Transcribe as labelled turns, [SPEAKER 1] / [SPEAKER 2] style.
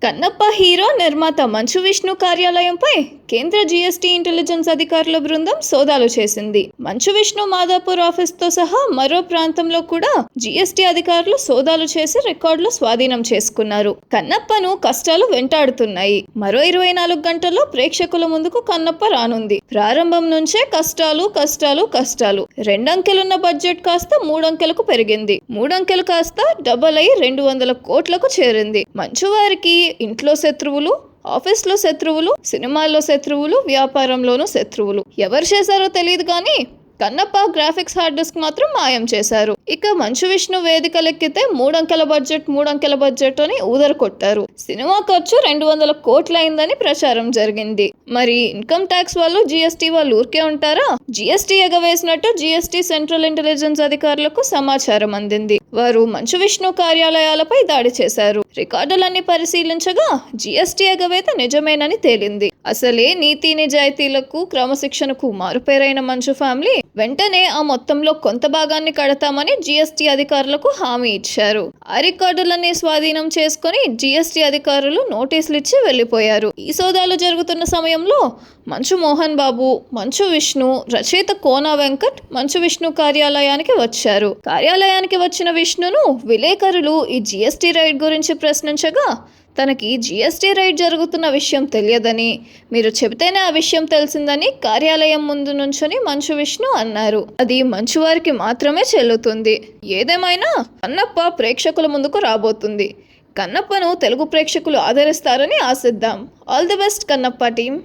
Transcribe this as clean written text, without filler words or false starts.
[SPEAKER 1] Kannappa hero నిర్మాత మంచు విష్ణు కార్యాలయంపై కేంద్ర GST intelligence అధికారుల బృందం సోదాలు చేసింది. మంచు విష్ణు మాదాపూర్ ఆఫీస్తో సహా మరో ప్రాంతంలో కూడా జీఎస్టీ అధికారులు సోదాలు చేసి రికార్డులు స్వాధీనం చేసుకున్నారు. కన్నప్పను కష్టాలు వెంటాడుతున్నాయి. మరో 24 గంటల్లో ప్రేక్షకుల ముందుకు కన్నప్ప రానుంది. ప్రారంభం నుంచే కష్టాలు కష్టాలు కష్టాలు. 2 అంకెలున్న బడ్జెట్ కాస్త 3 అంకెలకు పెరిగింది. 3 అంకెలు కాస్త డబల్ అయి 200 కోట్లకు చేరింది. మంచు వారికి ఇంట్లో శత్రువులు, ఆఫీస్లో శత్రువులు, సినిమాల్లో శత్రువులు, వ్యాపారంలోనూ శత్రువులు. ఎవరు చేశారో తెలియదు కానీ కన్నప్ప గ్రాఫిక్స్ హార్డ్ డిస్క్ మాత్రం మాయం చేశారు. ఇక మంచు విష్ణు వేదికలెక్కితే 3 అంకెల బడ్జెట్ అని ఊదర కొట్టారు. సినిమా ఖర్చు 200 కోట్లయిందని ప్రచారం జరిగింది. మరి ఇన్కమ్ ట్యాక్స్ వాళ్ళు, జీఎస్టీ వాళ్ళు ఊరికే ఉంటారా? జీఎస్టీ ఎగవేసినట్టు జీఎస్టీ సెంట్రల్ ఇంటెలిజెన్స్ అధికారులకు సమాచారం అందింది. వారు మంచు విష్ణు కార్యాలయాలపై దాడి చేశారు. రికార్డులన్నీ పరిశీలించగా జీఎస్టీ ఎగవేత నిజమేనని తేలింది. అసలే నీతి నిజాయితీలకు, క్రమశిక్షణకు మారుపేరైన మంచు ఫ్యామిలీ వెంటనే ఆ మొత్తంలో కొంత భాగాన్ని కడతామని జీఎస్టీ అధికారులకు హామీ ఇచ్చారు. ఆ రికార్డులన్నీ స్వాధీనం చేసుకుని జీఎస్టీ అధికారులు నోటీసులు ఇచ్చి వెళ్లిపోయారు. ఈ సోదాలు జరుగుతున్న సమయంలో మంచు మోహన్ బాబు, మంచు విష్ణు, రచయిత కోన వెంకట్ మంచు విష్ణు కార్యాలయానికి వచ్చారు. కార్యాలయానికి వచ్చిన విష్ణును విలేకరులు ఈ జీఎస్టీ రైడ్ గురించి ప్రశ్నించగా తనకి జీఎస్టీ రైడ్ జరుగుతున్న విషయం తెలియదని, మీరు చెబితేనే ఆ విషయం తెలిసిందని కార్యాలయం ముందు నుంచొని మంచు విష్ణు అన్నారు. అది మంచు వారికి మాత్రమే చెల్లుతుంది. ఏదేమైనా కన్నప్ప ప్రేక్షకుల ముందుకు రాబోతుంది. కన్నప్పను తెలుగు ప్రేక్షకులు ఆదరిస్తారని ఆశిద్దాం. All the best Kannappa team.